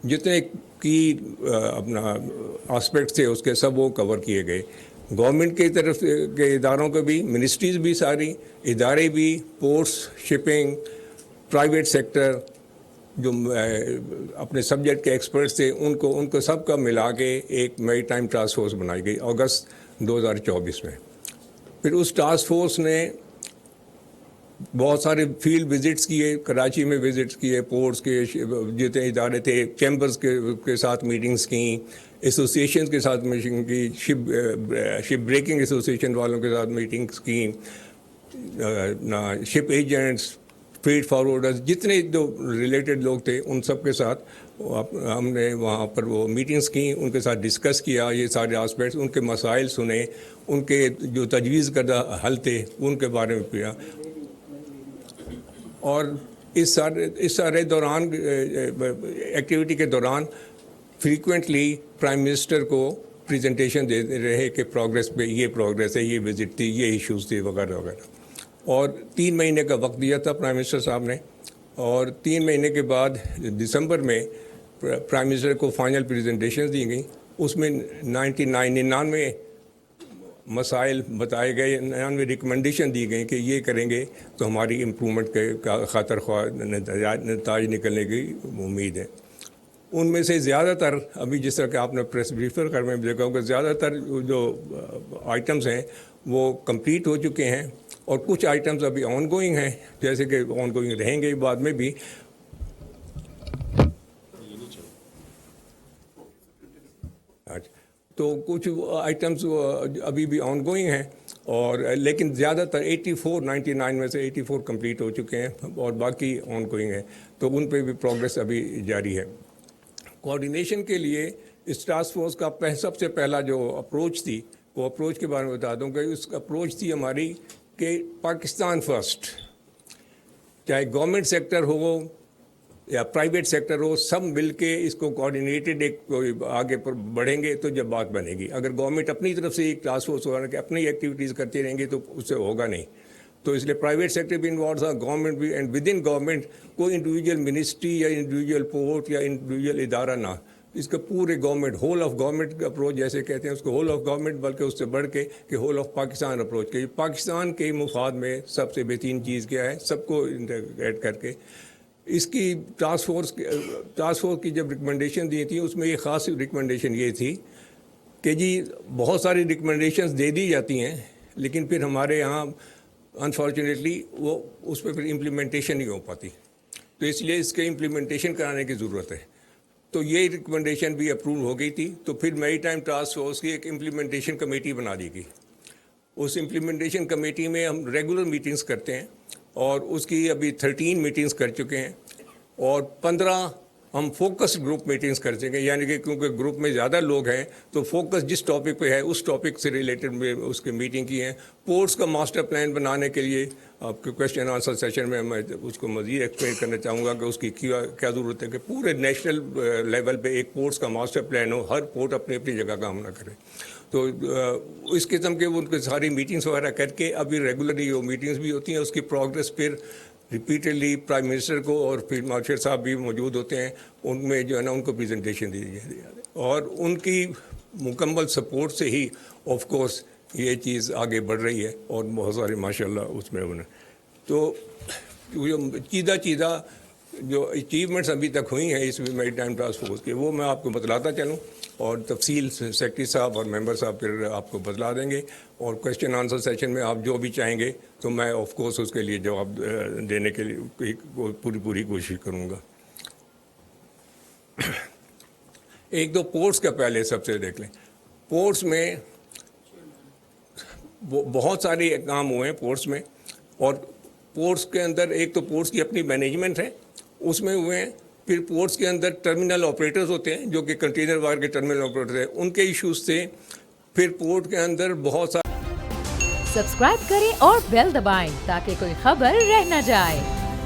جتنے کی اپنا آسپیکٹس تھے اس کے سب وہ کور کیے گئے. گورنمنٹ کی طرف کے اداروں کو بھی, منسٹریز بھی, ساری ادارے بھی, پورٹس, شپنگ, پرائیویٹ سیکٹر, جو اپنے سبجیکٹ کے ایکسپرٹس تھے ان کو سب کا ملا کے ایک میری ٹائم ٹاسک فورس بنائی گئی اگست 2024 میں. پھر اس ٹاسک فورس نے بہت سارے فیلڈ وزٹس کیے, کراچی میں وزٹس کیے, پورٹس کے جتنے ادارے تھے, چیمبرز کے ساتھ میٹنگز کیں, ایسوسیشنز کے ساتھ میٹنگ کی, شپ بریکنگ ایسوسیشن والوں کے ساتھ میٹنگز کیں, شپ ایجنٹس, فریٹ فارورڈرز, جتنے جو ریلیٹڈ لوگ تھے ان سب کے ساتھ ہم نے وہاں پر وہ میٹنگز کیں, ان کے ساتھ ڈسکس کیا یہ سارے آسپیکٹس, ان کے مسائل سنے, ان کے جو تجویز کردہ حل تھے ان کے بارے میں کیا. اور اس سارے دوران ایکٹیویٹی کے دوران فریکوینٹلی پرائم منسٹر کو پریزنٹیشن دیتے رہے کہ پروگریس پہ یہ پروگریس ہے, یہ وزٹ تھی, یہ ایشوز تھے وغیرہ وغیرہ. اور 3 مہینے کا وقت دیا تھا پرائم منسٹر صاحب نے, اور 3 مہینے کے بعد دسمبر میں پرائم منسٹر کو فائنل پریزنٹیشن دی گئیں. اس میں 99 مسائل بتائے گئے, 99 ریکمنڈیشن دی گئیں کہ یہ کریں گے تو ہماری امپرومنٹ کے خاطر خواہ نتائج نکلنے کی امید ہے. ان میں سے زیادہ تر ابھی جس طرح کہ آپ نے پریس بریفر کر میں دیکھا ہوگا, زیادہ تر جو آئٹمز ہیں وہ کمپلیٹ ہو چکے ہیں, اور کچھ آئٹمز ابھی آن گوئنگ ہیں, جیسے کہ آن گوئنگ رہیں گے بعد میں بھی. تو کچھ آئٹمز ابھی بھی آن گوئنگ ہیں, اور لیکن زیادہ تر 99 میں سے 84 کمپلیٹ ہو چکے ہیں اور باقی آن گوئنگ ہیں, تو ان پہ بھی پروگریس ابھی جاری ہے. کوآرڈینیشن کے لیے اس ٹاسک فورس کا سب سے پہلا جو اپروچ تھی, وہ اپروچ کے بارے میں بتا دوں کہ اس اپروچ تھی ہماری کہ پاکستان فرسٹ, چاہے گورنمنٹ سیکٹر ہو یا پرائیویٹ سیکٹر ہو, سب مل کے اس کو کوآرڈینیٹڈ ایک آگے پر بڑھیں گے تو جب بات بنے گی. اگر گورنمنٹ اپنی طرف سے ایک ٹاسک فورس ہوگا کہ اپنی ایکٹیویٹیز کرتے رہیں گے تو اس سے ہوگا نہیں. تو اس لیے پرائیویٹ سیکٹر بھی انوالو تھا, گورنمنٹ بھی, اینڈ ود ان گورنمنٹ کوئی انڈیویجول منسٹری یا انڈیویجول پورٹ یا انڈیویجول ادارہ نہ, اس کا پورے government, whole of government approach جیسے کہتے ہیں اس کو, ہول آف گورنمنٹ, بلکہ اس سے بڑھ کے کہ ہول آف پاکستان اپروچ کے پاکستان کے مفاد میں سب سے بہترین چیز کیا ہے, سب کو انٹیگریٹ کر کے. اس کی ٹاسک فورس کی جب ریکمنڈیشن دی تھی, اس میں یہ خاص ریکمنڈیشن یہ تھی کہ جی بہت ساری ریکمنڈیشنز دے دی جاتی ہیں, لیکن پھر ہمارے یہاں انفارچونیٹلی وہ اس پہ پھر امپلیمنٹیشن نہیں ہو پاتی, تو اس لیے اس کے امپلیمنٹیشن کرانے کی ضرورت ہے. تو یہ ریکمنڈیشن بھی اپروو ہو گئی تھی. تو پھر میری ٹائم ٹاسک فورس کی ایک امپلیمنٹیشن کمیٹی بنا دی گئی. اس امپلیمنٹیشن کمیٹی میں ہم ریگولر میٹنگز کرتے ہیں, اور اس کی ابھی 13 میٹنگز کر چکے ہیں, اور 15 ہم فوکس گروپ میٹنگز کر چکے ہیں. یعنی کہ کیونکہ گروپ میں زیادہ لوگ ہیں تو فوکس جس ٹاپک پہ ہے اس ٹاپک سے ریلیٹڈ میں اس کی میٹنگ کی ہیں. پورٹس کا ماسٹر پلان بنانے کے لیے آپ کے کویشچن آنسر سیشن میں اس کو مزید ایکسپلین کرنا چاہوں گا کہ اس کی کیا ضرورت ہے کہ پورے نیشنل لیول پہ ایک پورٹس کا ماسٹر پلان ہو, ہر پورٹ اپنی اپنی جگہ کام نہ کرے. تو اس قسم کے ان کی ساری میٹنگز وغیرہ کر کے ابھی ریگولرلی وہ میٹنگز بھی ہوتی ہیں. اس کی پروگریس پھر ریپیٹڈلی پرائم منسٹر کو, اور پھر مارشل صاحب بھی موجود ہوتے ہیں, ان میں جو ہے نا ان کو پریزنٹیشن دی جاتی ہے, اور ان کی مکمل سپورٹ سے ہی آف کورس یہ چیز آگے بڑھ رہی ہے, اور بہت سارے ماشاء اللہ اس میں انہیں. تو چیزہ جو اچیومنٹس ابھی تک ہوئی ہیں اس میری ٹائم ٹاسک فورس کے, وہ میں آپ کو بتلاتا چلوں, اور تفصیل سیکرٹری صاحب اور ممبر صاحب پھر آپ کو بتلا دیں گے. اور کویشچن آنسر سیشن میں آپ جو بھی چاہیں گے تو میں آف کورس اس کے لیے جواب دینے کے لیے پوری کوشش کروں گا. ایک دو پورٹس کا پہلے سب سے دیکھ لیں. پورٹس میں بہت سارے کام ہوئے ہیں پورٹس میں, اور پورٹس کے اندر ایک تو پورٹس کی اپنی مینجمنٹ ہے, اس میں ہوئے ہیں. پھر پورٹس کے اندر ٹرمینل آپریٹرز ہوتے ہیں جو کہ کنٹینر وغیرہ کے ٹرمینل آپریٹر ہیں, ان کے ایشوز تھے. پھر پورٹ کے اندر بہت سارے. سبسکرائب کریں اور بیل دبائیں تاکہ کوئی خبر رہ نہ جائے.